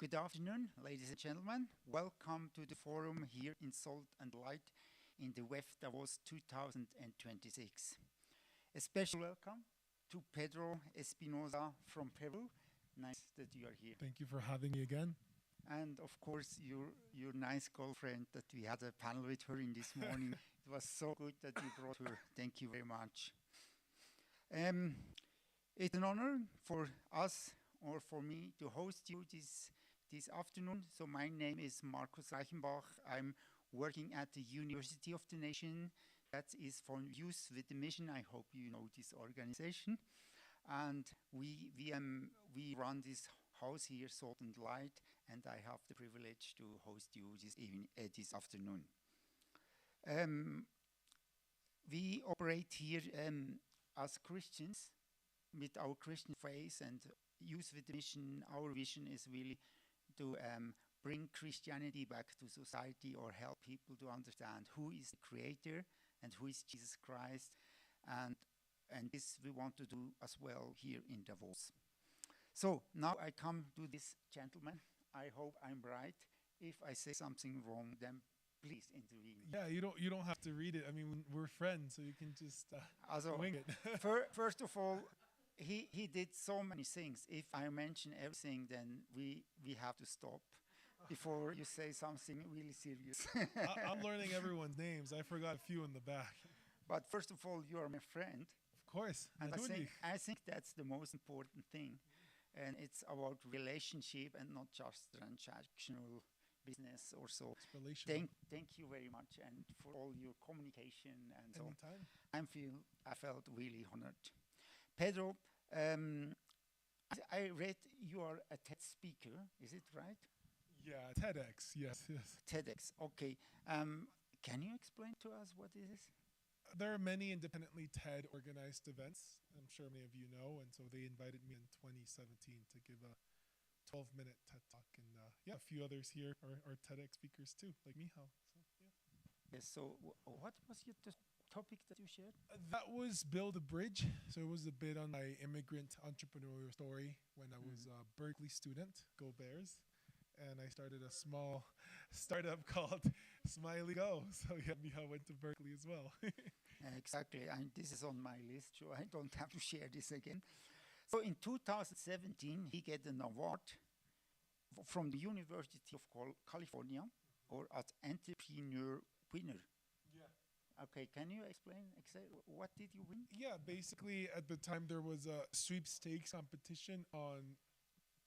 Good afternoon, ladies and gentlemen. Welcome to the forum here in Salt&Light in the WEF Davos 2026. A special welcome to Pedro Espinosa from Peru. Nice that you are here. Thank you for having me again. And of course, your nice girlfriend that we had a panel with her in this morning. It was so good that you brought her. Thank you very much. It's an honor for us or for me to host you this afternoon. So my name is Markus Reichenbach. I'm working at the University of the Nation. That is for Youth with the Mission. I hope you know this organization. And we run this house here, Salt&Light, and I have the privilege to host you this afternoon. We operate here as Christians with our Christian faith and Youth with the Mission. Our vision is really to bring Christianity back to society or help people to understand who is the Creator and who is Jesus Christ. And this we want to do as well here in Davos. So now I come to this gentleman. I hope I'm right. If I say something wrong, then please intervene. Yeah, you don't have to read it. I mean, we're friends, so you can just wing it. First of all, he did so many things. If I mention everything, then we have to stop before you say something really serious. I'm learning everyone's names. I forgot a few in the back. But first of all, you are my friend. Of course. And I think that's the most important thing. And it's about relationship and not just transactional business or so. Thank you very much and for all your communication and so on. I felt really honored. Pedro, I read you are a TED speaker, is it right? Yeah, TEDx, yes. TEDx, okay. Can you explain to us what it is? There are many independently TED organized events, I'm sure many of you know, and so they invited me in 2017 to give a 12-minute TED Talk, and a few others here are TEDx speakers too, like Michal. So, yeah. Yes, so what was the topic that you shared? That was Build a Bridge. So it was a bit on my immigrant entrepreneurial story when I was a Berkeley student, go Bears. And I started a small startup called Smiley Go. So yeah, Michal went to Berkeley as well. Exactly, and this is on my list, so I don't have to share this again. So in 2017, he got an award from the University of California, or as entrepreneur winner. Yeah. Okay, can you explain exactly what did you win? Yeah, basically at the time there was a sweepstakes competition on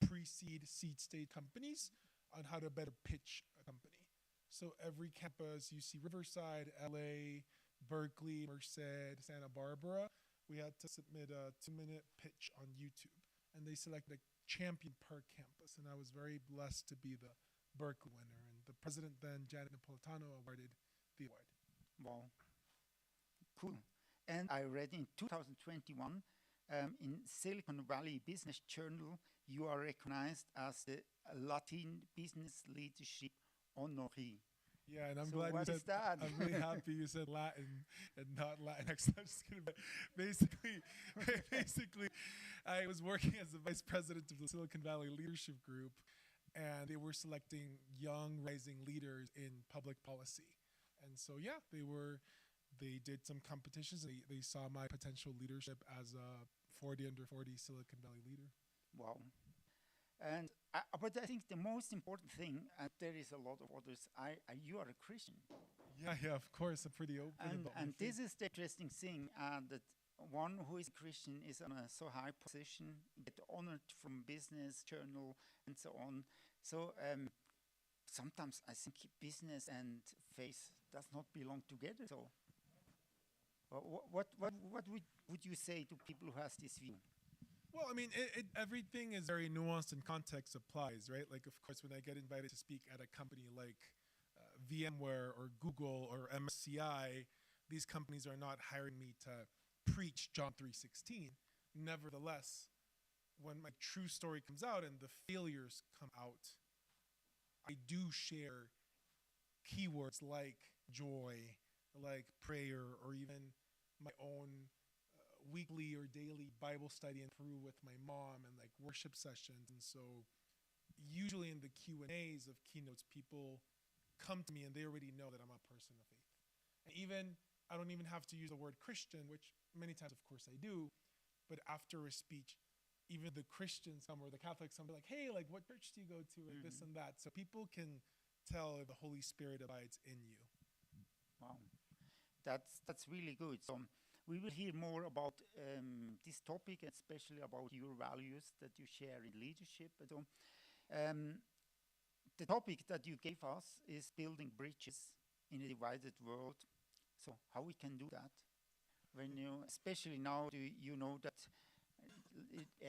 pre-seed, seed stage companies on how to better pitch a company. So every campus, UC Riverside, LA, Berkeley, Merced, Santa Barbara, we had to submit a 2-minute pitch on YouTube. And they selected a champion per campus. And I was very blessed to be the Berkeley winner. And the president then, Janet Napolitano, awarded the award. Wow, cool. And I read in 2021, in Silicon Valley Business Journal, you are recognized as the Latin Business Leadership Honoree. Yeah, and I'm so glad what you is said that? I'm really happy you said Latin and not Latinx. I'm just kidding. Basically, I was working as the vice president of the Silicon Valley Leadership Group, and they were selecting young rising leaders in public policy. And so, yeah, they did some competitions. They saw my potential leadership as a 40 under 40 Silicon Valley leader. Wow. And but I think the most important thing, and there is a lot of others, you are a Christian. Yeah, of course. I'm pretty open about and this is the interesting thing, that one who is a Christian is on a so high position, get honored from business, journal, and so on. So sometimes I think business and faith does not belong together. So what would you say to people who has this view? Well, I mean, everything is very nuanced and context applies, right? Like, of course, when I get invited to speak at a company like VMware or Google or MSCI, these companies are not hiring me to preach John 3:16. Nevertheless, when my true story comes out and the failures come out, I do share keywords like joy, like prayer, or even my own weekly or daily Bible study in Peru with my mom and like worship sessions. And so usually in the Q&As of keynotes, people come to me and they already know that I'm a person of faith. And even, I don't even have to use the word Christian, which many times, of course, I do. But after a speech, even the Christians come or the Catholics come, be like, hey, like, what church do you go to? Like this and that. So people can tell if the Holy Spirit abides in you. Wow, that's really good. So we will hear more about this topic, especially about your values that you share in leadership. So, the topic that you gave us is building bridges in a divided world. So how we can do that? When you, especially now, do you know that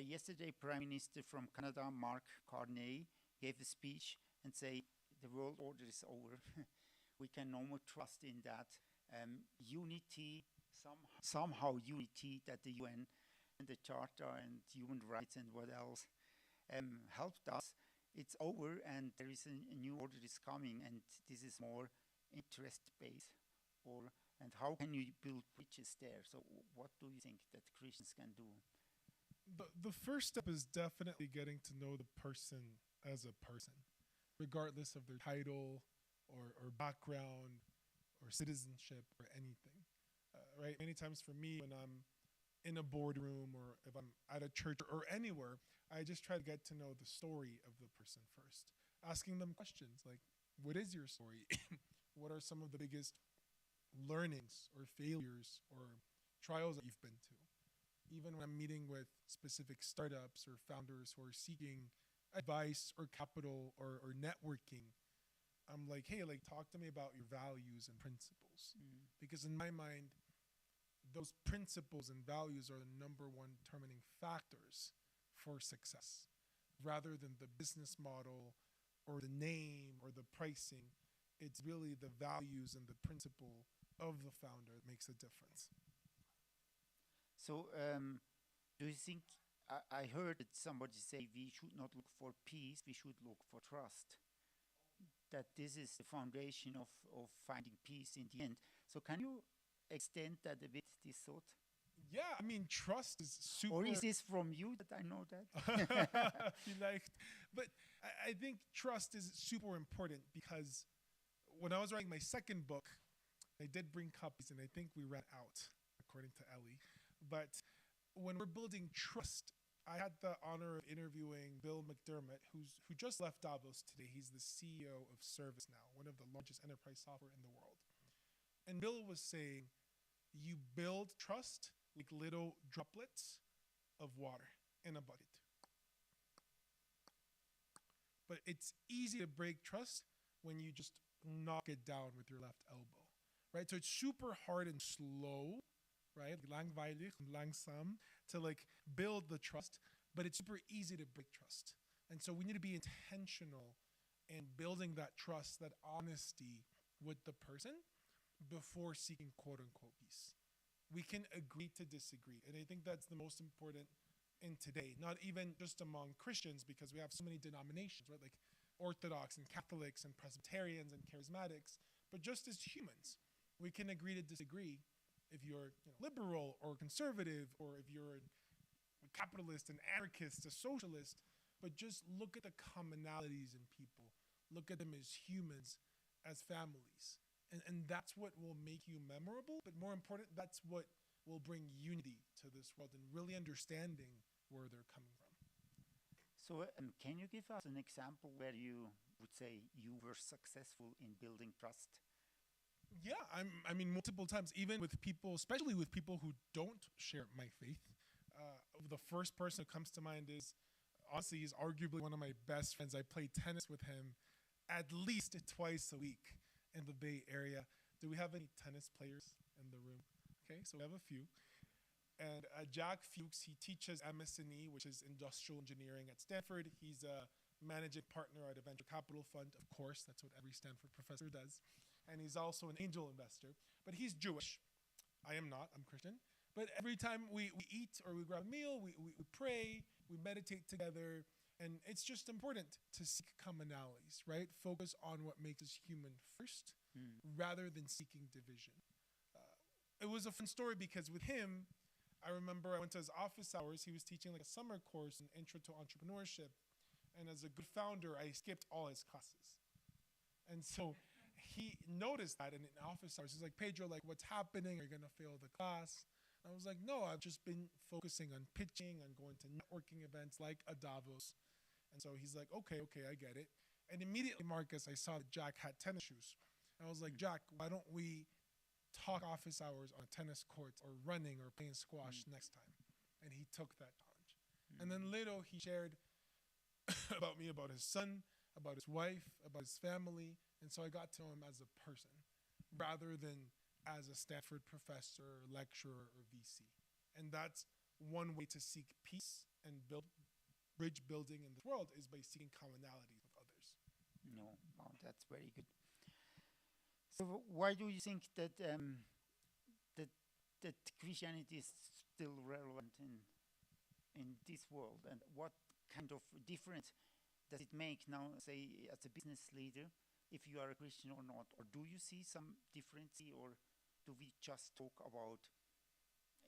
yesterday Prime Minister from Canada, Mark Carney, gave a speech and say the world order is over. We can no more trust in that. Unity, somehow unity that the UN and the Charter and human rights and what else helped us. It's over and there is a new order is coming and this is more interest-based. And how can you build bridges there? So what do you think that Christians can do? The first step is definitely getting to know the person as a person, regardless of their title or background or citizenship or anything, right? Many times for me, when I'm in a boardroom or if I'm at a church or anywhere, I just try to get to know the story of the person first, asking them questions like, what is your story? What are some of the biggest learnings or failures or trials that you've been to? Even when I'm meeting with specific startups or founders who are seeking advice or capital or networking, I'm like, hey, like, talk to me about your values and principles. Because in my mind, those principles and values are the number one determining factors for success, rather than the business model or the name or the pricing. It's really the values and the principle of the founder that makes a difference. So do you think, I heard that somebody say we should not look for peace, we should look for trust. That this is the foundation of finding peace in the end. So can you extend that a bit, this thought? Yeah, I mean, trust is super. Or is this from you that I know that? You liked. But I think trust is super important because when I was writing my second book, I did bring copies and I think we ran out, according to Ellie. But when we're building trust, I had the honor of interviewing Bill McDermott, who just left Davos today. He's the CEO of ServiceNow, one of the largest enterprise software in the world. And Bill was saying, you build trust like little droplets of water in a bucket. But it's easy to break trust when you just knock it down with your left elbow, right? So it's super hard and slow, right? Langweilig and langsam to like build the trust, but it's super easy to break trust. And so we need to be intentional in building that trust, that honesty with the person before seeking quote unquote peace. We can agree to disagree. And I think that's the most important in today, not even just among Christians, because we have so many denominations, right? Like Orthodox and Catholics and Presbyterians and Charismatics, but just as humans, we can agree to disagree. If you're liberal or conservative, or if you're a capitalist, an anarchist, a socialist, but just look at the commonalities in people. Look at them as humans, as families. And that's what will make you memorable, but more important, that's what will bring unity to this world and really understanding where they're coming from. So can you give us an example where you would say you were successful in building trust? Yeah, I mean, multiple times, even with people, especially with people who don't share my faith. The first person who comes to mind is, honestly, he's arguably one of my best friends. I play tennis with him at least twice a week in the Bay Area. Do we have any tennis players in the room? Okay, so we have a few. And Jack Fuchs, he teaches MS&E, which is industrial engineering at Stanford. He's a managing partner at a venture capital fund. Of course, that's what every Stanford professor does. And he's also an angel investor. But he's Jewish. I am not. I'm Christian. But every time we eat or we grab a meal, we pray, we meditate together. And it's just important to seek commonalities, right? Focus on what makes us human first, rather than seeking division. It was a fun story because with him, I remember I went to his office hours. He was teaching like a summer course, an intro to entrepreneurship. And as a good founder, I skipped all his classes. And so he noticed that, and in office hours, he's like, Pedro, like, what's happening? Are you going to fail the class? And I was like, no, I've just been focusing on pitching, on going to networking events like a Davos. And so he's like, okay, I get it. And immediately, Marcus, I saw that Jack had tennis shoes. And I was like, Jack, why don't we talk office hours on tennis courts or running or playing squash next time? And he took that challenge. And then later he shared about me, about his son, about his wife, about his family. And so I got to know him as a person rather than as a Stanford professor, lecturer, or VC. And that's one way to seek peace and build bridge building in this world is by seeking commonalities with others. No, wow, that's very good. So why do you think that that Christianity is still relevant in this world, and what kind of difference does it make now, say, as a business leader, if you are a Christian or not? Or do you see some difference, or do we just talk about,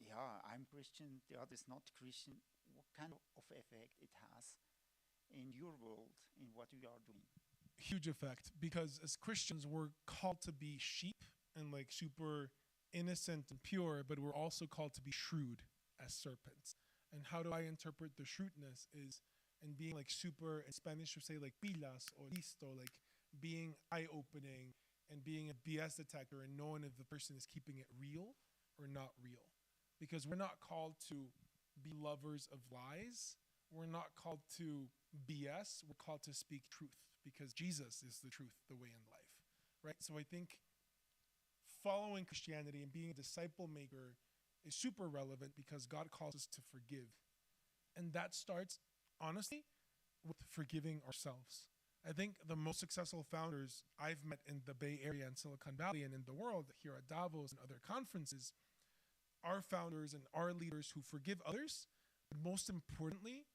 yeah, I'm Christian, the other is not Christian? What kind of effect it has in your world, in what we are doing? Huge effect, because as Christians, we're called to be sheep and like super innocent and pure, but we're also called to be shrewd as serpents. And how do I interpret the shrewdness is in being like super, in Spanish we say like pilas or listo, like being eye-opening and being a BS detector and knowing if the person is keeping it real or not real. Because we're not called to be lovers of lies. We're not called to BS. We're called to speak truth, because Jesus is the truth, the way, and life, right? So I think following Christianity and being a disciple maker is super relevant because God calls us to forgive. And that starts, honestly, with forgiving ourselves. I think the most successful founders I've met in the Bay Area and Silicon Valley and in the world, here at Davos and other conferences, are founders and are leaders who forgive others, but most importantly,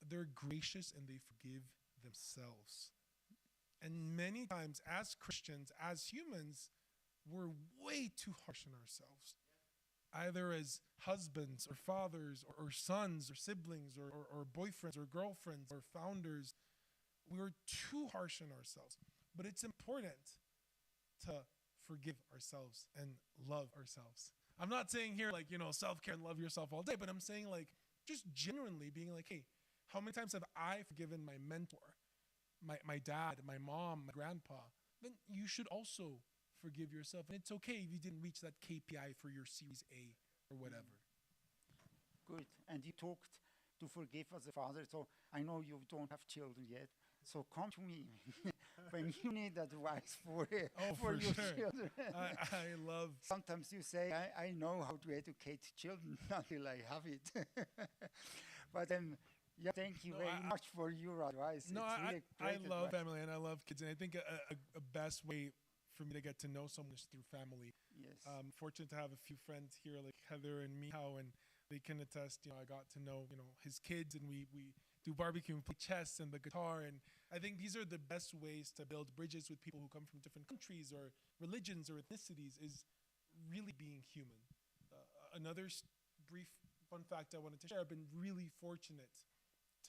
they're gracious and they forgive themselves. And many times as Christians, as humans, we're way too harsh on ourselves. Either as husbands or fathers or sons or siblings or boyfriends or girlfriends or founders, we're too harsh on ourselves. But it's important to forgive ourselves and love ourselves. I'm not saying here like, self-care and love yourself all day, but I'm saying like just genuinely being like, hey, how many times have I forgiven my mentor, my dad, my mom, my grandpa? Then you should also forgive yourself. And it's okay if you didn't reach that KPI for your Series A or whatever. Good. And you talked to forgive as a father, so I know you don't have children yet. So come to me when you need advice for your sure. children. I love... Sometimes you say, I know how to educate children until I have it. But yeah, thank you very much for your advice. No, it's really I love family and I love kids. And I think a best way for me to get to know someone is through family. Yes. I'm fortunate to have a few friends here like Heather and Mihao, and they can attest, I got to know, his kids, and we do barbecue and play chess and the guitar. And I think these are the best ways to build bridges with people who come from different countries or religions or ethnicities, is really being human. Another brief fun fact I wanted to share, I've been really fortunate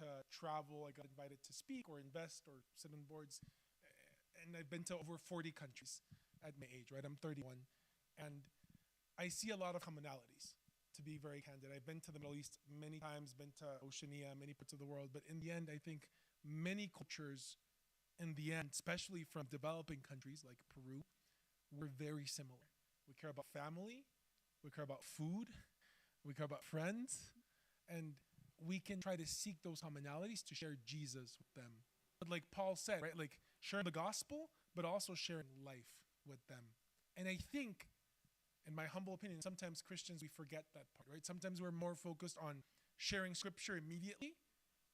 to travel. I got invited to speak or invest or sit on boards. And I've been to over 40 countries at my age, right? I'm 31. And I see a lot of commonalities, to be very candid. I've been to the Middle East many times, been to Oceania, many parts of the world. But in the end, I think many cultures, in the end, especially from developing countries like Peru, we're very similar. We care about family. We care about food. We care about friends. And we can try to seek those commonalities to share Jesus with them. But like Paul said, right, like sharing the gospel, but also sharing life with them. And I think, in my humble opinion, sometimes Christians, we forget that part, right? Sometimes we're more focused on sharing scripture immediately,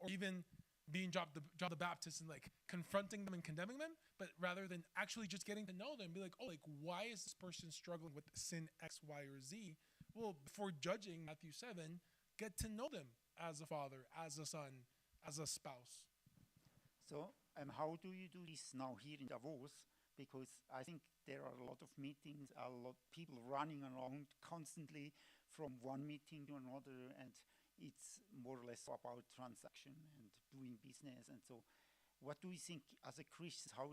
or even being John the Baptist and like confronting them and condemning them, but rather than actually just getting to know them, be like, oh, like, why is this person struggling with sin X, Y, or Z? Well, before judging Matthew 7, get to know them as a father, as a son, as a spouse. So, how do you do this now here in Davos? Because I think there are a lot of meetings, a lot of people running around constantly from one meeting to another, and it's more or less about transaction and doing business. And so, what do you think as a Christian, how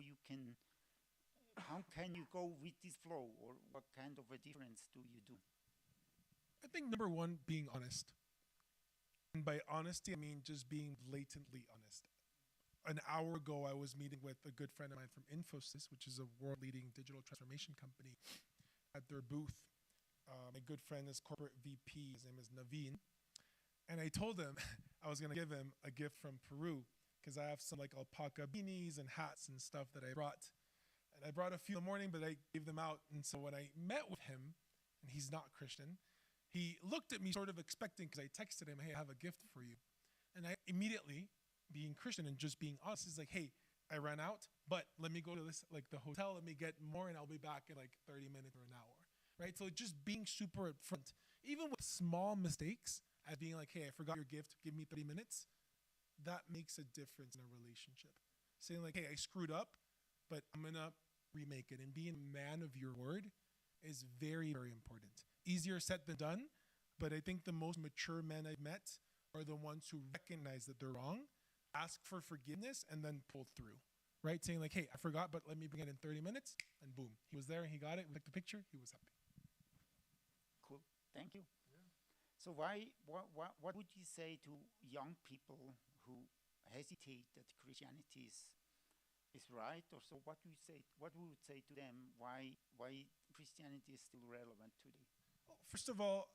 can you go with this flow, or what kind of a difference do you do? I think number one, being honest. And by honesty, I mean just being blatantly honest. An hour ago, I was meeting with a good friend of mine from Infosys, which is a world-leading digital transformation company, at their booth. My good friend is corporate VP. His name is Naveen. And I told him I was going to give him a gift from Peru because I have some like alpaca beanies and hats and stuff that I brought. And I brought a few in the morning, but I gave them out. And so when I met with him, and he's not Christian, he looked at me sort of expecting, because I texted him, hey, I have a gift for you. And I immediately, being Christian and just being honest, is like, hey, I ran out, but let me go to this, like the hotel, let me get more, and I'll be back in like 30 minutes or an hour, right? So just being super upfront, even with small mistakes, at being like, hey, I forgot your gift, give me 30 minutes, that makes a difference in a relationship. Saying like, hey, I screwed up, but I'm gonna remake it. And being a man of your word is very, very important. Easier said than done, but I think the most mature men I've met are the ones who recognize that they're wrong, ask for forgiveness, and then pull through, right? Saying like, hey, I forgot, but let me bring it in 30 minutes, and boom, he was there and he got it. We took the picture, he was happy. Cool, thank you. So what would you say to young people who hesitate that Christianity is right, or so? What do you say? What would you say to them? Why Christianity is still relevant today? Well, first of all,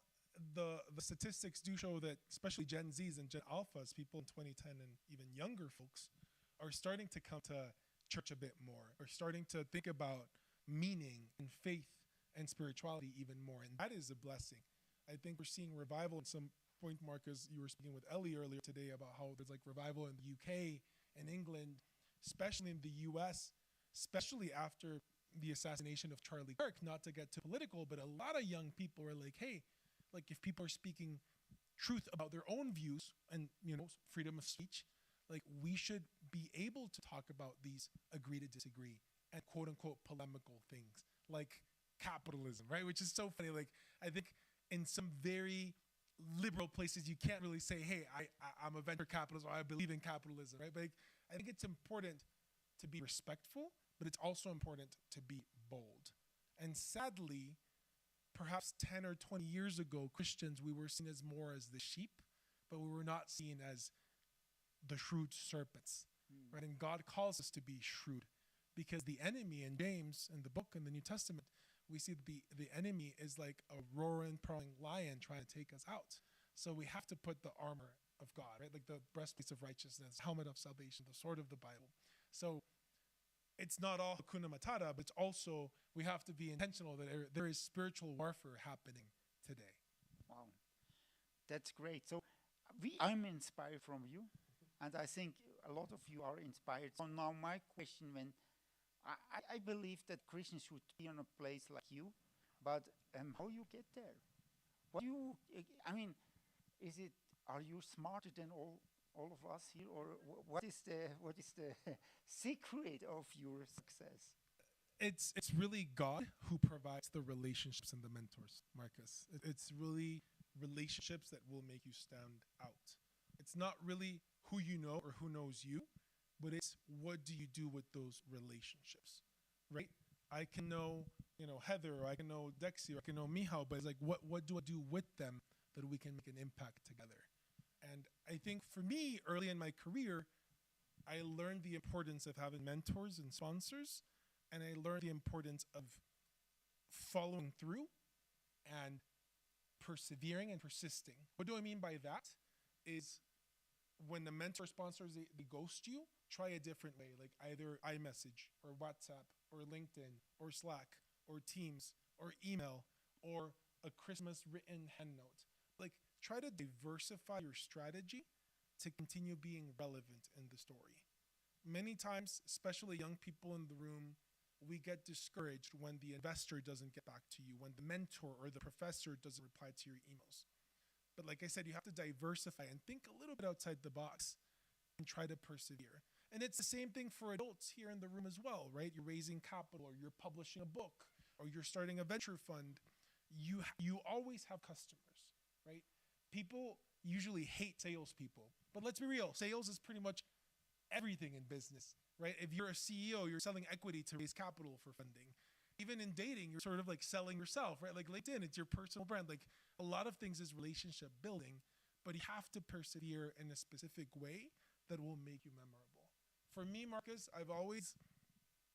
the statistics do show that especially Gen Zs and Gen Alphas, people in 2010 and even younger folks, are starting to come to church a bit more, are starting to think about meaning and faith and spirituality even more, and that is a blessing. I think we're seeing revival at some point, Marcus. You were speaking with Ellie earlier today about how there's like revival in the UK and England, especially in the US, especially after the assassination of Charlie Kirk. Not to get too political, but a lot of young people are like, hey, like if people are speaking truth about their own views and, you know, freedom of speech, like we should be able to talk about these agree to disagree and quote unquote polemical things like capitalism, right? Which is so funny. Like I think in some very liberal places, you can't really say, hey, I'm a venture capitalist or I believe in capitalism, right? But like, I think it's important to be respectful, but it's also important to be bold. And sadly, perhaps 10 or 20 years ago, Christians, we were seen as more as the sheep, but we were not seen as the shrewd serpents, right? And God calls us to be shrewd because the enemy in James, in the book, in the New Testament, we see that the enemy is like a roaring, prowling lion trying to take us out. So we have to put the armor of God, right? Like the breastplate of righteousness, helmet of salvation, the sword of the Bible. So it's not all Hakuna Matata, but it's also, we have to be intentional that there is spiritual warfare happening today. Wow, that's great. So I'm inspired from you, and I think a lot of you are inspired. So now my question, when I believe that Christians should be on a place like you, but how you get there? What you, I mean, are you smarter than all of us here, or what is the secret of your success? It's really God who provides the relationships and the mentors, Marcus. It's really relationships that will make you stand out. It's not really who you know or who knows you, but it's what do you do with those relationships, right? I can know, Heather, or I can know Dexy, or I can know Mihao, but it's like, what do I do with them that we can make an impact together? And I think for me, early in my career, I learned the importance of having mentors and sponsors, and I learned the importance of following through and persevering and persisting. What do I mean by that? Is when the mentor sponsors, they ghost you, try a different way, like either iMessage or WhatsApp or LinkedIn or Slack or Teams or email or a Christmas written hand note. Like try to diversify your strategy to continue being relevant in the story. Many times, especially young people in the room, we get discouraged when the investor doesn't get back to you, when the mentor or the professor doesn't reply to your emails. But like I said, you have to diversify and think a little bit outside the box and try to persevere. And it's the same thing for adults here in the room as well, right? You're raising capital, or you're publishing a book, or you're starting a venture fund. You always have customers, right? people usually hate salespeople. But let's be real, sales is pretty much everything in business, right? If you're a CEO, you're selling equity to raise capital for funding. Even in dating, you're sort of like selling yourself, right? Like LinkedIn, it's your personal brand. Like a lot of things is relationship building, but you have to persevere in a specific way that will make you memorable. For me, Marcus, I've always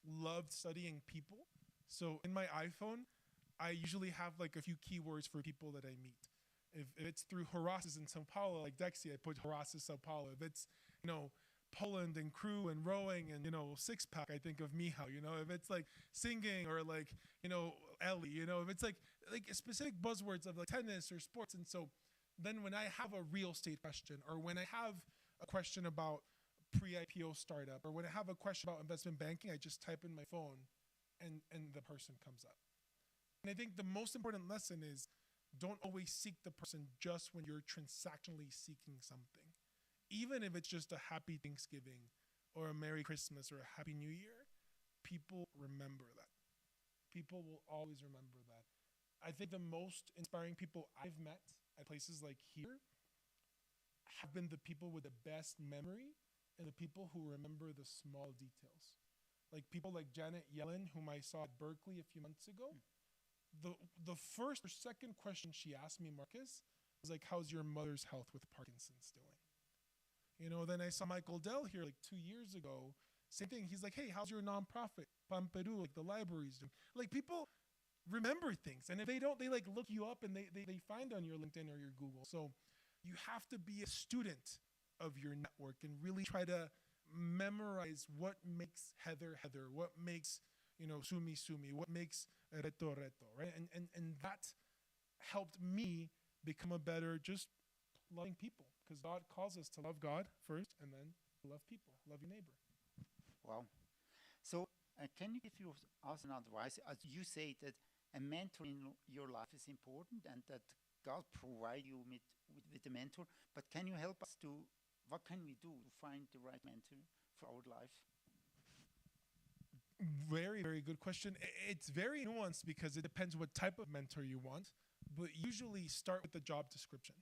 loved studying people. So in my iPhone, I usually have like a few keywords for people that I meet. If it's through Horasis in Sao Paulo, like Dexy, I put Horasis Sao Paulo. If it's, Poland and crew and rowing and, six pack, I think of Mihao, if it's like singing or like, Ellie, if it's like specific buzzwords of like tennis or sports. And so then when I have a real estate question, or when I have a question about pre-IPO startup, or when I have a question about investment banking, I just type in my phone and the person comes up. And I think the most important lesson is don't always seek the person just when you're transactionally seeking something. Even if it's just a happy Thanksgiving or a Merry Christmas or a Happy New Year, people remember that. People will always remember that. I think the most inspiring people I've met at places like here have been the people with the best memory and the people who remember the small details. Like people like Janet Yellen, whom I saw at Berkeley a few months ago. The first or second question she asked me, Marcus, was like, how's your mother's health with Parkinson's doing? Then I saw Michael Dell here like 2 years ago. Same thing. He's like, hey, how's your nonprofit? Pamperu, like the libraries doing. Like people remember things. And if they don't, they like look you up and they find on your LinkedIn or your Google. So you have to be a student of your network and really try to memorize what makes Heather, what makes, Sumi, what makes Reto, right? And that helped me become a better just loving people, because God calls us to love God first and then love people, love your neighbor. Wow. So can you give us an advice? As you say that a mentor in your life is important and that God provide you with a mentor, but can you help us to, what can we do to find the right mentor for our life? Very, very good question. It's very nuanced because it depends what type of mentor you want, but usually start with the job description.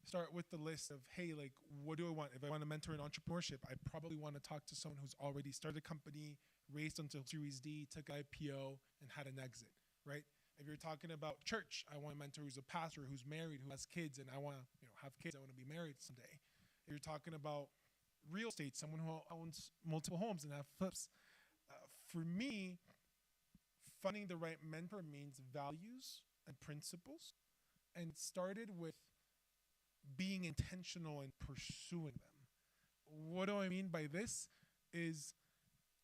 Start with the list of, hey, like, what do I want? If I want to mentor in entrepreneurship, I probably want to talk to someone who's already started a company, raised until Series D, took IPO, and had an exit, right? If you're talking about church, I want a mentor who's a pastor, who's married, who has kids, and I want to have kids, I want to be married someday. If you're talking about real estate, someone who owns multiple homes and have flips. For me, finding the right mentor means values and principles, and it started with being intentional and pursuing them. What do I mean by this is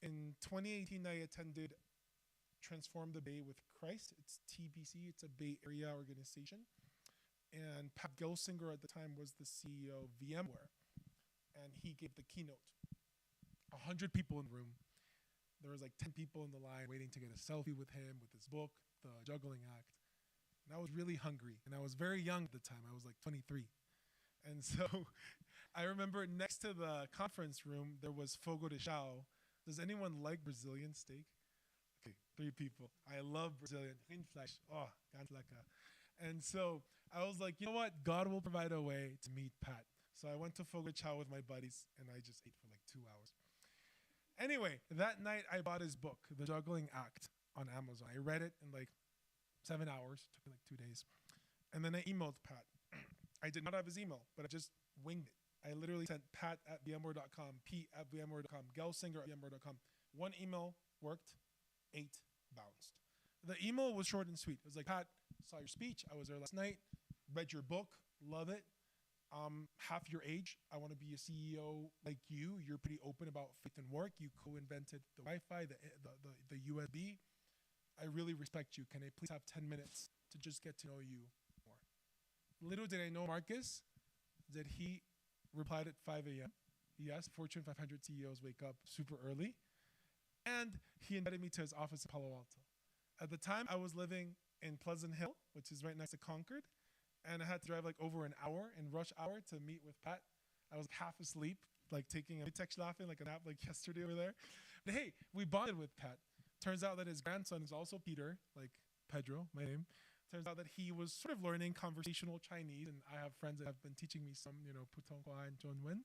in 2018, I attended Transform the Bay with Christ. It's TBC, it's a Bay Area organization. And Pat Gelsinger at the time was the CEO of VMware, and he gave the keynote. 100 people in the room. There was like 10 people in the line waiting to get a selfie with him, with his book, The Juggling Act. And I was really hungry, and I was very young at the time. I was like 23. And so I remember next to the conference room, there was fogo de chão. Does anyone like Brazilian steak? Okay, 3 people. I love Brazilian. Rindfleisch. Oh, ganz lecker. And so I was like, you know what? God will provide a way to meet Pat. So I went to fogo de chão with my buddies, and I just ate for like 2 hours. Anyway, that night I bought his book, The Juggling Act, on Amazon. I read it in like 7 hours. Took me like 2 days. And then I emailed Pat. I did not have his email, but I just winged it. I literally sent pat@vmware.com, pete@vmware.com, gelsinger@vmware.com. 1 email worked, 8 bounced. The email was short and sweet. It was like, Pat, saw your speech. I was there last night, read your book, love it. Half your age, I want to be a CEO like you. You're pretty open about faith and work. You co-invented the Wi-Fi, the USB. I really respect you. Can I please have 10 minutes to just get to know you more? Little did I know, Marcus, that he replied at 5 a.m. Yes, Fortune 500 CEOs wake up super early. And he invited me to his office in Palo Alto. At the time, I was living in Pleasant Hill, which is right next to Concord. And I had to drive like over an hour in rush hour to meet with Pat. I was half asleep, like taking a laughing like a nap like yesterday over there. But hey, we bonded with Pat. Turns out that his grandson is also Peter, like Pedro, my name. turns out that he was sort of learning conversational Chinese, and I have friends that have been teaching me some, Putong Hua and Zhonwen.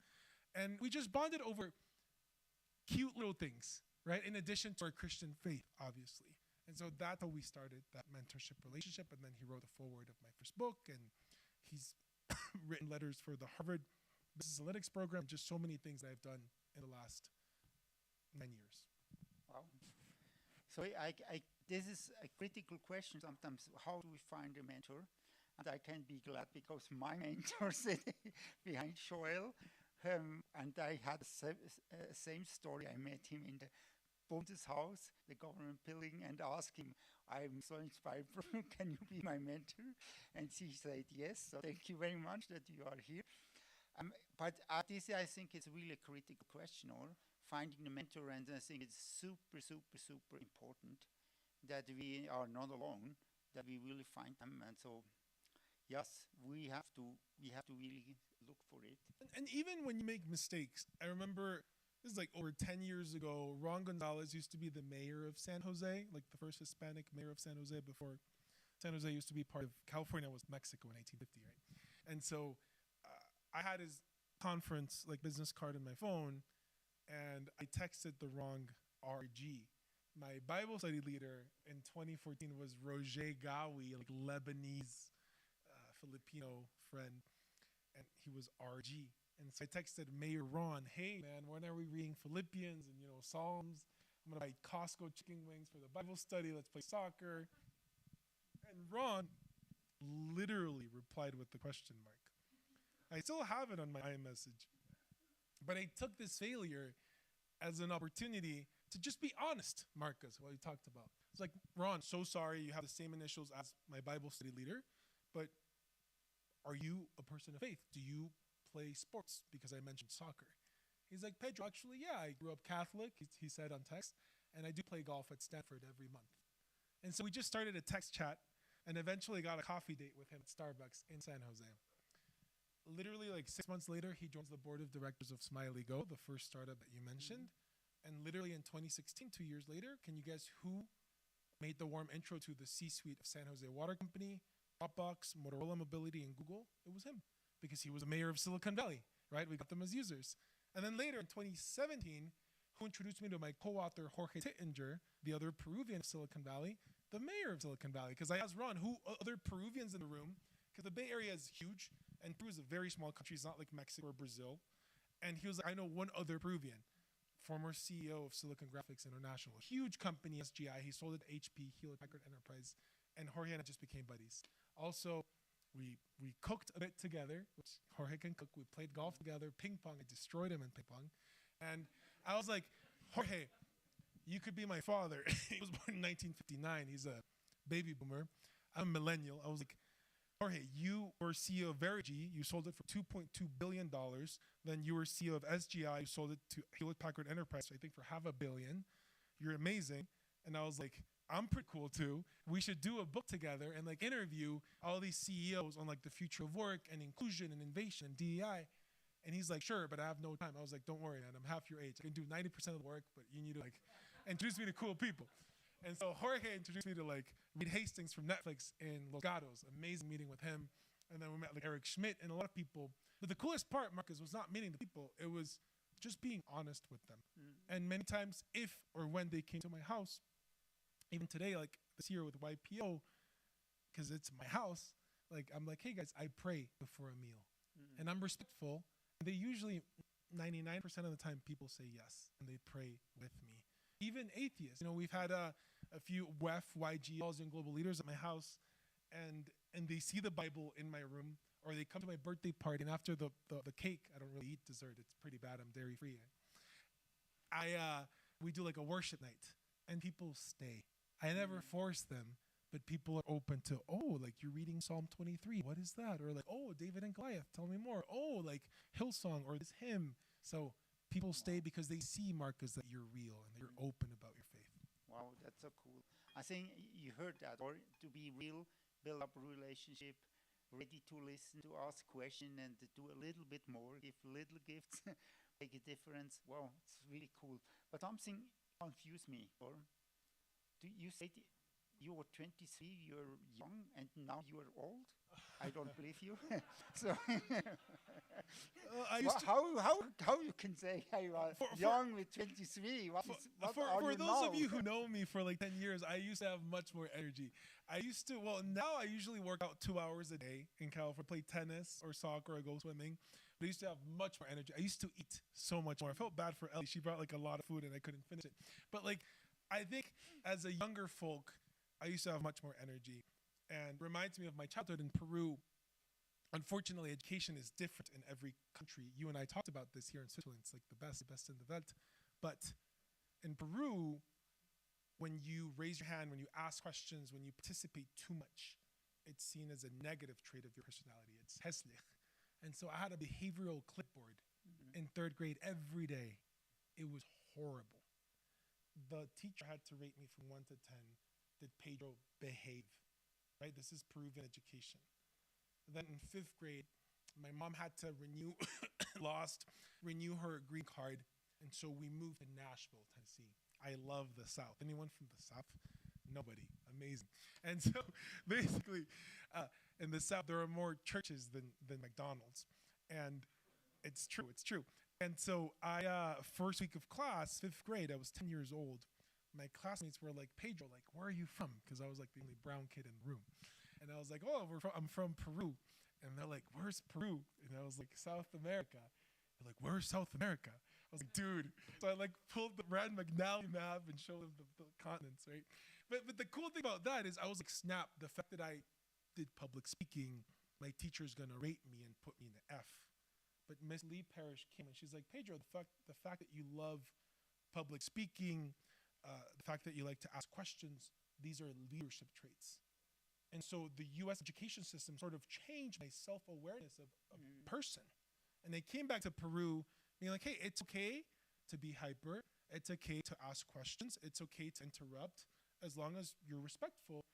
And we just bonded over cute little things, right? In addition to our Christian faith, obviously. And so that's how we started that mentorship relationship. And then he wrote a foreword of my first book, and he's written letters for the Harvard Business Analytics program, just so many things that I've done in the last 9 years. Wow. So this is a critical question sometimes. How do we find a mentor? And I can be glad because my mentor sitting behind Joel, and I had the same story. I met him in the Bundeshaus, the government building, and asked him, I'm so inspired from you, can you be my mentor? And he said yes, so thank you very much that you are here. But this, I think, is really a critical question, or finding a mentor, and I think it's super, super, super important that we are not alone, that we really find them. And so, yes, we have to really look for it. And even when you make mistakes, I remember this is like over 10 years ago, Ron Gonzalez used to be the mayor of San Jose, like the first Hispanic mayor of San Jose before San Jose used to be part of California, was Mexico in 1850, right? And so I had his conference, like business card in my phone, and I texted the wrong RG. My Bible study leader in 2014 was Roger Gawi, like Lebanese Filipino friend, and he was RG. And so I texted Mayor Ron, hey man, when are we reading Philippians and Psalms? I'm gonna buy Costco chicken wings for the Bible study. Let's play soccer. And Ron literally replied with the question mark. I still have it on my iMessage. But I took this failure as an opportunity to just be honest, Marcus, what you talked about. It's like, Ron, so sorry you have the same initials as my Bible study leader, but are you a person of faith? Do you play sports? Because I mentioned soccer. He's like, Pedro, actually, yeah, I grew up Catholic, he said on text, and I do play golf at Stanford every month. And so we just started a text chat and eventually got a coffee date with him at Starbucks in San Jose. Literally like 6 months later, he joins the board of directors of Smiley Go, the first startup that you mentioned. And literally in 2016, 2 years later, can you guess who made the warm intro to the C-suite of San Jose Water Company, Dropbox, Motorola Mobility, and Google? It was him, because he was the mayor of Silicon Valley, right? We got them as users. And then later in 2017, who introduced me to my co-author, Jorge Tittinger, the other Peruvian of Silicon Valley, the mayor of Silicon Valley. Because I asked Ron, who other Peruvians in the room? Because the Bay Area is huge, and Peru is a very small country. It's not like Mexico or Brazil. And he was like, I know one other Peruvian, former CEO of Silicon Graphics International, a huge company, SGI. He sold it to HP, Hewlett Packard Enterprise, and Jorge and I just became buddies. Also, we cooked a bit together, which Jorge can cook. We played golf together, ping pong. I destroyed him in ping pong. And I was like, Jorge, you could be my father. He was born in 1959. He's a baby boomer. I'm a millennial. I was like, Jorge, you were CEO of Verigy. You sold it for $2.2 billion. Then you were CEO of SGI. You sold it to Hewlett Packard Enterprise, I think, for $500 million. You're amazing. And I was like, I'm pretty cool too. We should do a book together and like interview all these CEOs on like the future of work and inclusion and innovation and DEI. And he's like, sure, but I have no time. I was like, don't worry, man. I'm half your age. I can do 90% of the work, but you need to like introduce me to cool people. And so Jorge introduced me to like Reed Hastings from Netflix in Los Gatos. Amazing meeting with him. And then we met like Eric Schmidt and a lot of people. But the coolest part, Marcus, was not meeting the people. It was just being honest with them. And many times, if or when they came to my house, even today, like this year with YPO, because it's my house, like I'm like, hey guys, I pray before a meal. And I'm respectful. They usually, 99% of the time, people say yes, and they pray with me. Even atheists, we've had a few WEF, YG, and global leaders at my house, and they see the Bible in my room, or they come to my birthday party, and after the cake, I don't really eat dessert. It's pretty bad. I'm dairy free. We do like a worship night, and people stay. I never force them, but people are open to, oh, like you're reading Psalm 23. What is that? Or like, oh, David and Goliath, tell me more. Oh, like Hillsong or this hymn. So people stay because they see, Marcus, that you're real and that you're open about your faith. Wow, that's so cool. I think you heard that. Or to be real, build up a relationship, ready to listen, to ask questions, and to do a little bit more, give little gifts, make a difference. Wow, it's really cool. But something confused me. Or you said you were 23, you're young, and now you are old. I don't believe you. So, I used to, how you can say you are young with 23? What are for you those now? of you who know me for like 10 years, I used to have much more energy. Well, now I usually work out 2 hours a day in California, play tennis or soccer or go swimming. But I used to have much more energy. I used to eat so much more. I felt bad for Ellie. She brought like a lot of food and I couldn't finish it. But like, I think as a younger folk, I used to have much more energy. And reminds me of my childhood in Peru. Unfortunately, education is different in every country. You and I talked about this here in Switzerland. It's like the best in the Welt. But in Peru, when you raise your hand, when you ask questions, when you participate too much, it's seen as a negative trait of your personality. It's hässlich. And so I had a behavioral clipboard in 3rd grade every day. It was horrible. The teacher had to rate me from 1 to 10. Did Pedro behave? Right? This is Peruvian education. Then in 5th grade, my mom had to renew her green card. And so we moved to Nashville, Tennessee. I love the South. Anyone from the South? Nobody. Amazing. And so basically, in the South, there are more churches than McDonald's. And it's true. And so first week of class, 5th grade, I was 10 years old. My classmates were like, Pedro, like, where are you from? Because I was like the only brown kid in the room. And I was like, I'm from Peru. And they're like, where's Peru? And I was like, South America. They're like, where's South America? I was like, dude. So I like pulled the Rand McNally map and showed them the continents, right? But the cool thing about that is I was like, snap, the fact that I did public speaking, my teacher's going to rate me and put me in the F. But Miss Lee Parrish came and she's like, Pedro, the fact that you love public speaking, the fact that you like to ask questions, these are leadership traits. And so the U.S. education system sort of changed my self-awareness of a person. And they came back to Peru being like, hey, it's okay to be hyper. It's okay to ask questions. It's okay to interrupt. As long as you're respectful,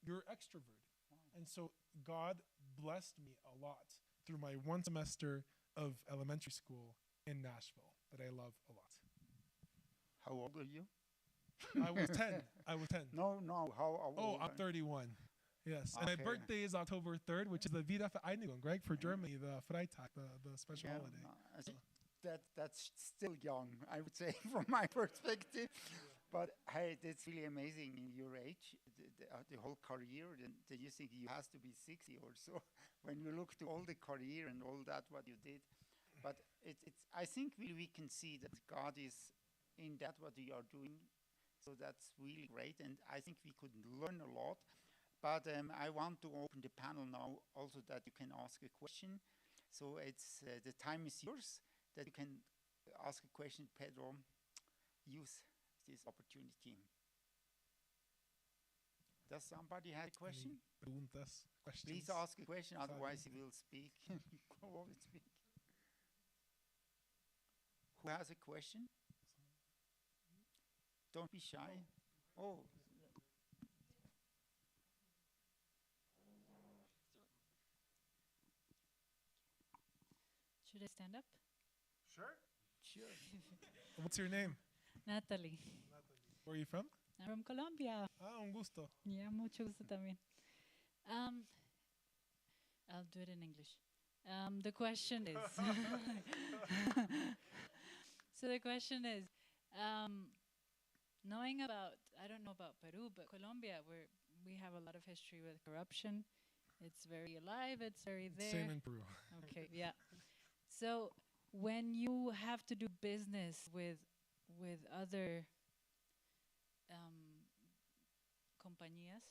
you're extroverted. Wow. And so God blessed me a lot through my 1 semester of elementary school in Nashville that I love a lot. How old are you? I was 10. No, how old? Oh, I'm 31. Yes, okay. And my birthday is October 3rd, which is the Wiedervereinigung, right? For Germany, the Freitag, the special holiday. No, so that's still young, I would say, from my perspective. But hey, that's really amazing in your age, the whole career. Then you think you has to be 60 or so when you look to all the career and all that what you did. But I think we can see that God is in that what you are doing. So that's really great, and I think we could learn a lot. But I want to open the panel now also that you can ask a question. So it's the time is yours that you can ask a question. Pedro, use this opportunity. Does somebody have a question? Preguntas, questions? Please ask a question, otherwise he will speak. Speak. Who has a question? Don't be shy. Oh. Should I stand up? Sure. What's your name? Natalie. Where are you from? I'm from Colombia. Un gusto. Yeah, mucho gusto también. I'll do it in English. The question is, so the question is, knowing about, I don't know about Peru, but Colombia, where we have a lot of history with corruption. It's very alive, it's very there. Same in Peru. Okay, yeah. So when you have to do business with other compañías,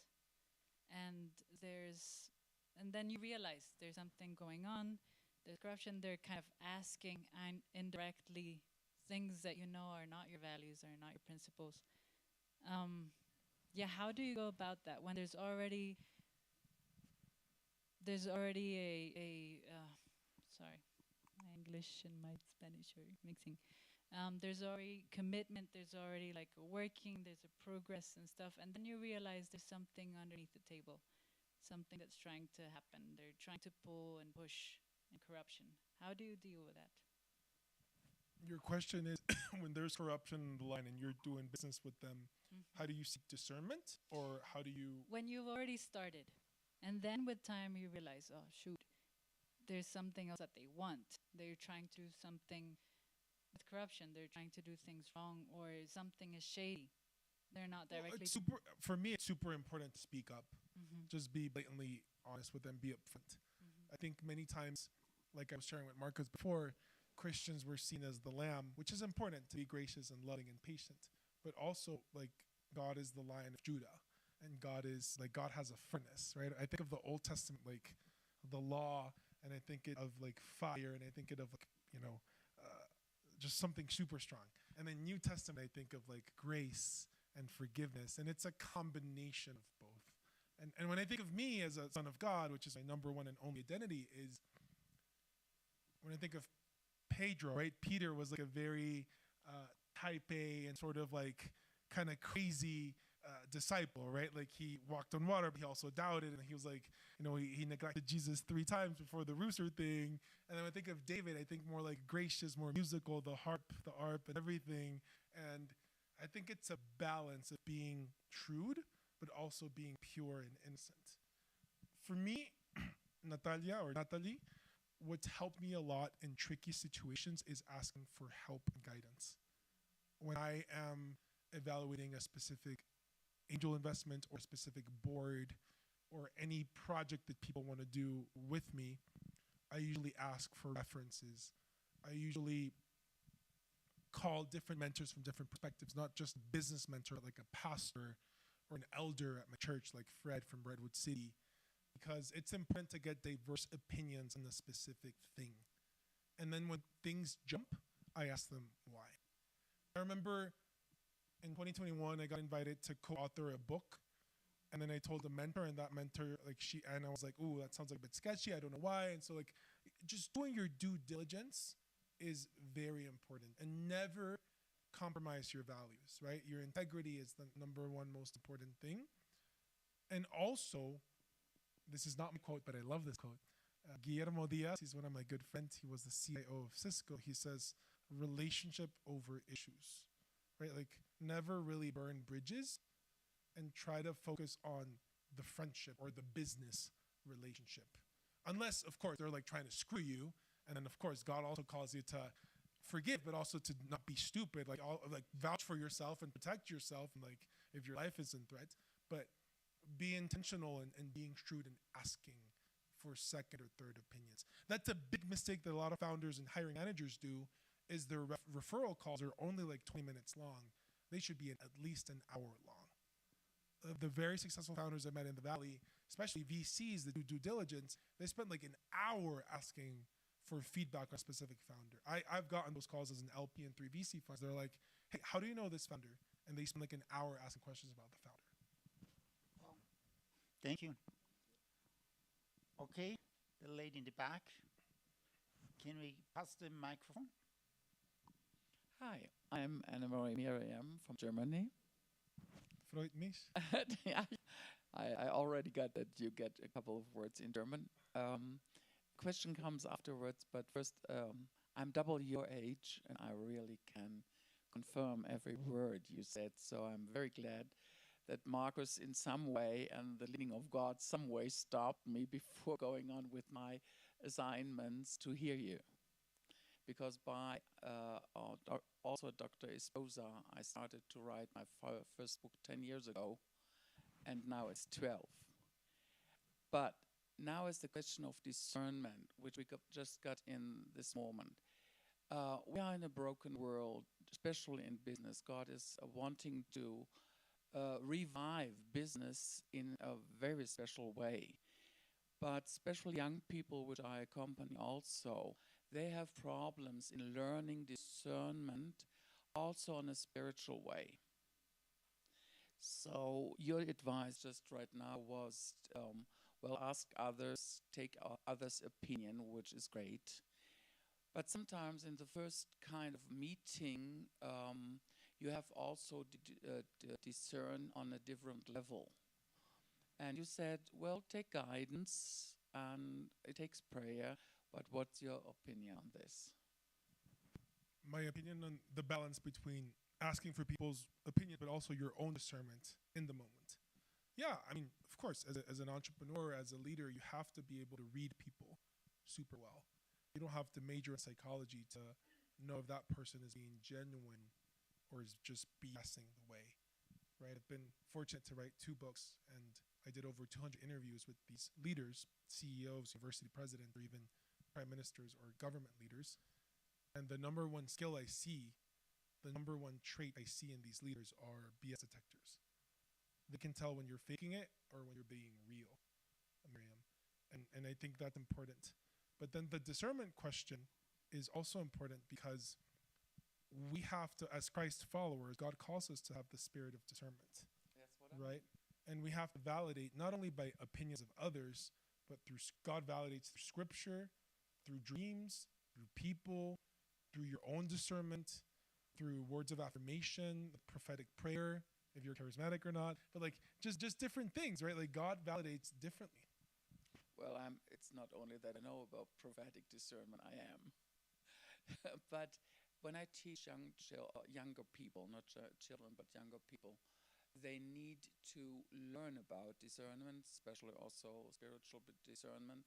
and then you realize there's something going on, there's corruption, they're kind of asking indirectly things that you know are not your values or not your principles. Yeah, how do you go about that when there's already a sorry, my English and my Spanish are mixing. There's already commitment, there's already like a working, there's a progress and stuff, and then you realize there's something underneath the table, something that's trying to happen. They're trying to pull and push and corruption. How do you deal with that? Your question is, when there's corruption in the line and you're doing business with them, How do you seek discernment, or how do you? When you've already started, and then with time you realize, oh shoot, there's something else that they want. They're trying to do something with corruption. They're trying to do things wrong, or something is shady. They're not Well, directly. it's super for me. It's super important to speak up. Mm-hmm. Just be blatantly honest with them. Be upfront. I think many times, like I was sharing with Marcos before, Christians were seen as the lamb, which is important to be gracious and loving and patient. But also, like, God is the Lion of Judah, and God has a furnace, right? I think of the Old Testament, like the law, and I think it of like fire, and I think it of like just something super strong. And then New Testament, I think of like grace and forgiveness, and it's a combination of both. And when I think of me as a son of God, which is my number one and only identity, is when I think of Pedro, right? Peter was like a very type A and sort of like kind of crazy disciple, right? Like he walked on water, but he also doubted, and he was like, he neglected Jesus 3 times before the rooster thing. And then when I think of David, I think more like gracious, more musical, the harp, the arp, and everything. And I think it's a balance of being shrewd, but also being pure and innocent. For me, Natalie, what's helped me a lot in tricky situations is asking for help and guidance. When I am evaluating a specific angel investment or a specific board or any project that people want to do with me, I usually ask for references. I usually call different mentors from different perspectives, not just a business mentor, like a pastor or an elder at my church, like Fred from Redwood City, because it's important to get diverse opinions on a specific thing. And then when things jump, I ask them why. I remember in 2021, I got invited to co-author a book. And then I told a mentor, and that mentor, and I was like, ooh, that sounds like a bit sketchy. I don't know why. And so, just doing your due diligence is very important. And never compromise your values, right? Your integrity is the number one most important thing. And also, this is not my quote, but I love this quote. Guillermo Diaz, he's one of my good friends. He was the CIO of Cisco. He says, relationship over issues, right? Like, never really burn bridges and try to focus on the friendship or the business relationship. Unless, of course, they're like trying to screw you. And then, of course, God also calls you to forgive, but also to not be stupid, like vouch for yourself and protect yourself, and like if your life is in threat. But be intentional and being shrewd and asking for second or third opinions. That's a big mistake that a lot of founders and hiring managers do, is their referral calls are only like 20 minutes long. They should be at least an hour long. The very successful founders I met in the Valley, especially VCs that do due diligence, they spend like an hour asking for feedback on a specific founder. I've gotten those calls as an LP and 3 VC funds. They're like, hey, how do you know this founder? And they spend like an hour asking questions about the founder. Wow. Thank you. Okay, the lady in the back. Can we pass the microphone? Hi, I'm Anna-Marie Miriam from Germany. Freut mich. Yeah, I already got that you get a couple of words in German. Question comes afterwards, but first, I'm double your age, and I really can confirm every word you said, so I'm very glad that Marcus in some way and the leading of God some way stopped me before going on with my assignments to hear you. Because by also Dr. Esposa, I started to write my first book 10 years ago, and now it's 12. But now is the question of discernment, which we just got in this moment. We are in a broken world, especially in business. God is wanting to revive business in a very special way. But especially young people, which I accompany also, they have problems in learning discernment also in a spiritual way. So your advice just right now was, ask others, take others' opinion, which is great. But sometimes in the first kind of meeting, you have also discern on a different level. And you said, well, take guidance, and it takes prayer. But what's your opinion on this? My opinion on the balance between asking for people's opinion, but also your own discernment in the moment. Yeah, I mean, of course, as an entrepreneur, as a leader, you have to be able to read people super well. You don't have to major in psychology to know if that person is being genuine or is just BSing the way, right? I've been fortunate to write 2 books, and I did over 200 interviews with these leaders, CEOs, university presidents, or even prime ministers or government leaders. And the number one skill I see, the number one trait I see in these leaders are BS detectors. They can tell when you're faking it or when you're being real, Miriam. And I think that's important. But then the discernment question is also important because we have to, as Christ followers, God calls us to have the spirit of discernment, That's what I right? And we have to validate not only by opinions of others, but through God validates through scripture, through dreams, through people, through your own discernment, through words of affirmation, prophetic prayer, if you're charismatic or not, but like just different things, right? Like God validates differently. Well, it's not only that I know about prophetic discernment, I am. But when I teach younger people, not children, but younger people, they need to learn about discernment, especially also spiritual discernment,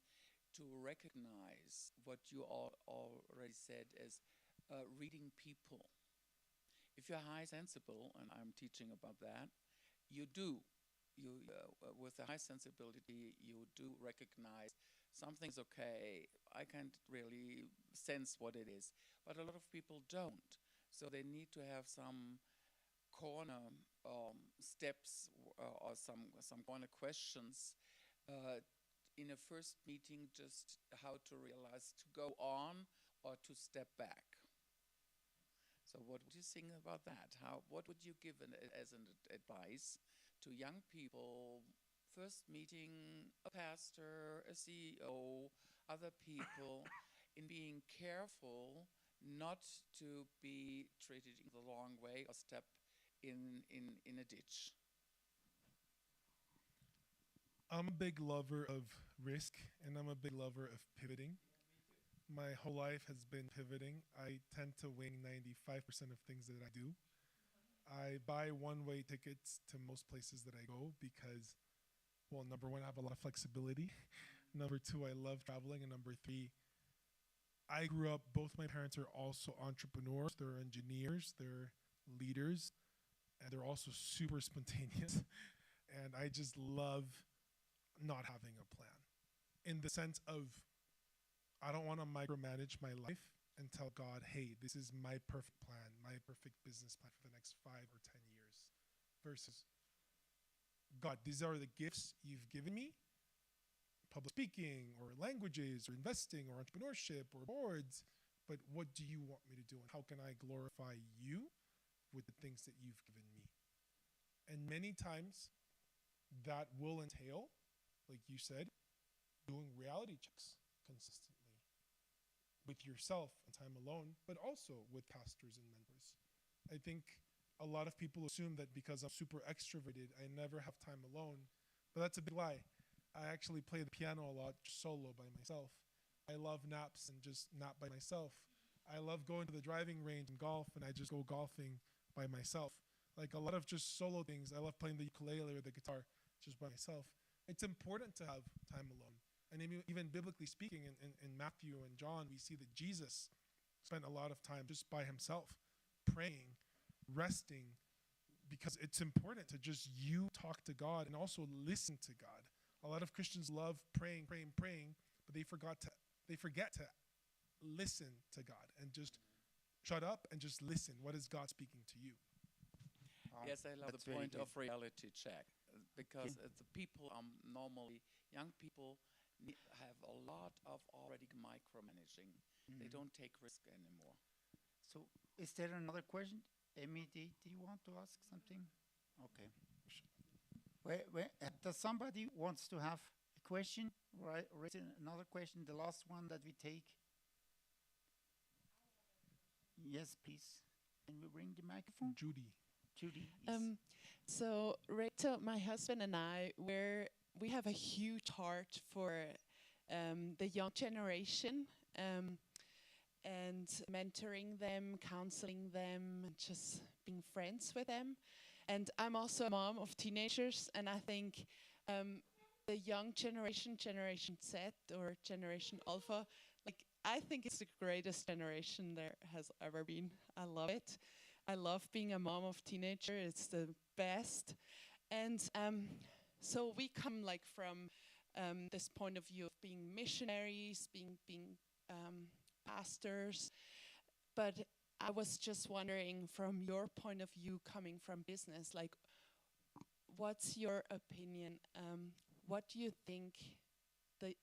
to recognize what you all already said as reading people. If you're high sensible, and I'm teaching about that, you do. With a high sensibility, you do recognize something's okay. I can't really sense what it is, but a lot of people don't. So they need to have some corner steps or some corner questions in a first meeting, just how to realize to go on or to step back. So what would you think about that? What would you give as an advice to young people, first meeting a pastor, a CEO, other people, in being careful not to be treated in the wrong way or step in a ditch? I'm a big lover of risk, and I'm a big lover of pivoting. My whole life has been pivoting. I tend to wing 95% of things that I do. I buy one-way tickets to most places that I go because, well, number one, I have a lot of flexibility. Number two, I love traveling. And number three, I grew up, both my parents are also entrepreneurs. They're engineers, they're leaders, and they're also super spontaneous. And I just love not having a plan in the sense of I don't want to micromanage my life and tell God, hey, this is my perfect plan, my perfect business plan for the next 5 or 10 years. Versus, God, these are the gifts you've given me, public speaking or languages or investing or entrepreneurship or boards, but what do you want me to do and how can I glorify you with the things that you've given me? And many times that will entail, like you said, doing reality checks consistently with yourself and time alone, but also with pastors and mentors. I think a lot of people assume that because I'm super extroverted, I never have time alone, but that's a big lie. I actually play the piano a lot, just solo by myself. I love naps and just nap by myself. I love going to the driving range and golf, and I just go golfing by myself. Like a lot of just solo things. I love playing the ukulele or the guitar just by myself. It's important to have time alone. And even biblically speaking, in Matthew and John, we see that Jesus spent a lot of time just by himself, praying, resting, because it's important to just you talk to God and also listen to God. A lot of Christians love praying, but they forget to listen to God and just shut up and just listen. What is God speaking to you? Yes, I love the point of reality check because the people normally, young people, have a lot of already micromanaging. They don't take risk anymore. So is there another question? Amy, do you want to ask something? Okay. Does somebody wants to have a question? Right, written another question, the last one that we take. Yes, please. Can we bring the microphone? Judy. Judy. Yes. So Rachel, my husband and I, we have a huge heart for the young generation, and mentoring them, counseling them, and just being friends with them. And I'm also a mom of teenagers, and I think the young generation, Generation Z or Generation Alpha, like I think it's the greatest generation there has ever been. I love it. I love being a mom of teenager. It's the best. And so we come like from this point of view of being missionaries, being pastors. But I was just wondering, from your point of view, coming from business, like, what's your opinion? What do you think the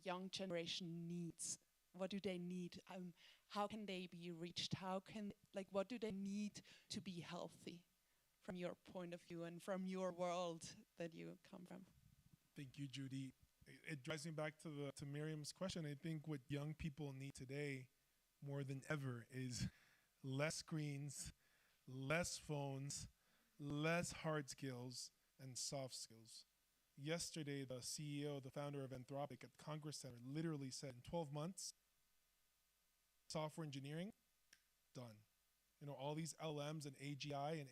young generation needs? What do they need? How can they be reached? What do they need to be healthy, from your point of view and from your world that you come from? Thank you, Judy. It drives me back to Miriam's question. I think what young people need today more than ever is less screens, less phones, less hard skills, and soft skills. Yesterday, the CEO, the founder of Anthropic at Congress Center literally said in 12 months, software engineering, done. You know, all these LMs and AGI and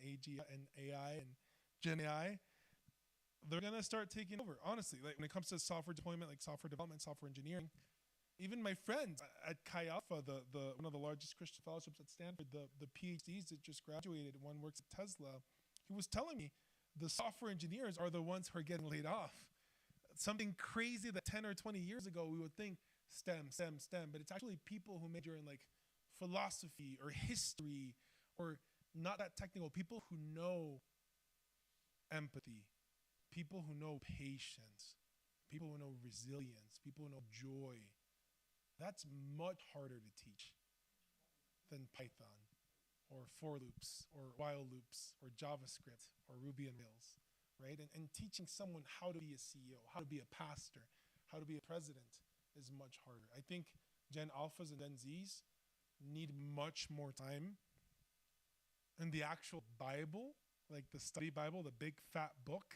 AI and Gen AI, they're going to start taking over. Honestly, like when it comes to software deployment, like software development, software engineering, even my friends at Chi Alpha, one of the largest Christian fellowships at Stanford, the PhDs that just graduated, one works at Tesla, he was telling me the software engineers are the ones who are getting laid off. Something crazy that 10 or 20 years ago we would think STEM, but it's actually people who major in like philosophy or history or not that technical, people who know empathy, people who know patience, people who know resilience, people who know joy. That's much harder to teach than Python or for loops or while loops or JavaScript or Ruby on Rails, right? And teaching someone how to be a CEO, how to be a pastor, how to be a president is much harder. I think Gen Alphas and Gen Zs need much more time. And the actual Bible, like the study Bible, the big fat book,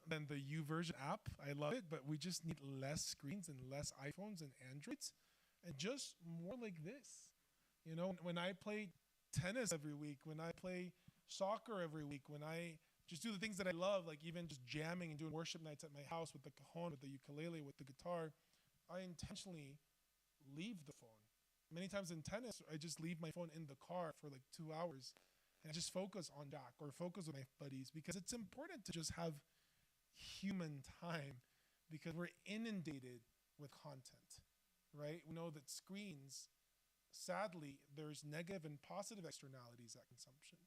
than the YouVersion app. I love it, but we just need less screens and less iPhones and Androids and just more like this. You know, when I play tennis every week, when I play soccer every week, when I just do the things that I love, like even just jamming and doing worship nights at my house with the cajon, with the ukulele, with the guitar, I intentionally leave the phone. Many times in tennis, I just leave my phone in the car for like 2 hours and I just focus on Jack or focus with my buddies, because it's important to just have human time, because we're inundated with content, right? We know that screens, sadly, there's negative and positive externalities at consumption,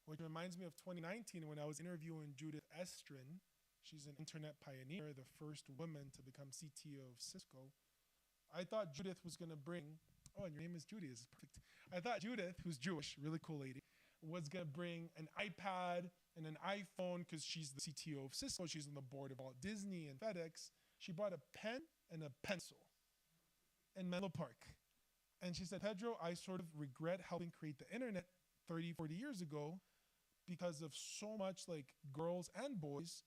which reminds me of 2019 when I was interviewing Judith Estrin. She's an internet pioneer, the first woman to become CTO of Cisco. I thought Judith was going to bring, oh, and your name is Judy, this is perfect. I thought Judith, who's Jewish, really cool lady, was going to bring an iPad and an iPhone because she's the CTO of Cisco. She's on the board of Walt Disney and FedEx. She brought a pen and a pencil in Menlo Park. And she said, Pedro, I sort of regret helping create the internet 30, 40 years ago because of so much like girls and boys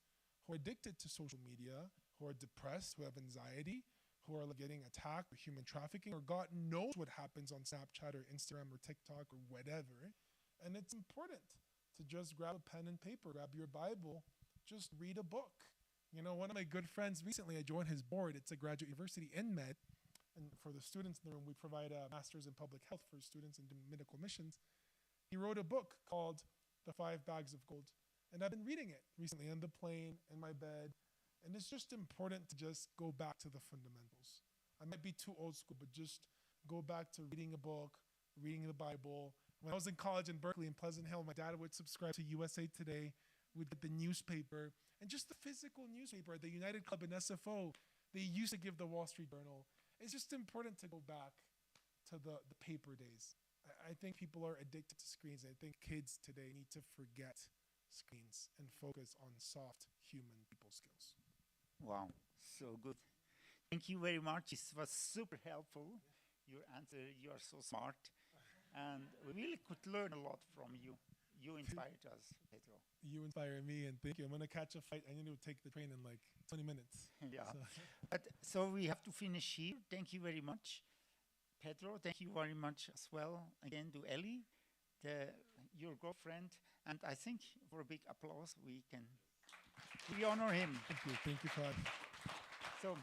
who are addicted to social media, who are depressed, who have anxiety, who are like getting attacked or human trafficking, or God knows what happens on Snapchat or Instagram or TikTok or whatever. And it's important to just grab a pen and paper, grab your Bible, just read a book. You know, one of my good friends recently, I joined his board. It's a graduate university in Med. And for the students in the room, we provide a master's in public health for students in medical missions. He wrote a book called The 5 Bags of Gold. And I've been reading it recently on the plane, in my bed. And it's just important to just go back to the fundamentals. I might be too old school, but just go back to reading a book, reading the Bible. When I was in college in Berkeley, in Pleasant Hill, my dad would subscribe to USA Today. We'd get the newspaper, and just the physical newspaper, the United Club and SFO, they used to give the Wall Street Journal. It's just important to go back to the paper days. I think people are addicted to screens. I think kids today need to forget screens and focus on soft human people skills. Wow, so good. Thank you very much. This was super helpful. Your answer, you are so smart. And we really could learn a lot from you. You inspired us, Pedro. You inspire me, and thank you. I'm going to catch a flight. I need to take the train in like 20 minutes. Yeah. So we have to finish here. Thank you very much. Pedro, thank you very much as well. Again to Ellie, your girlfriend. And I think for a big applause, we honor him. Thank you, Todd. So,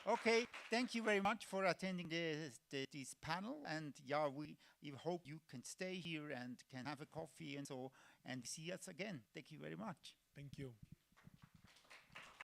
okay, thank you very much for attending this panel. And yeah, we hope you can stay here and can have a coffee and so, and see us again. Thank you very much. Thank you.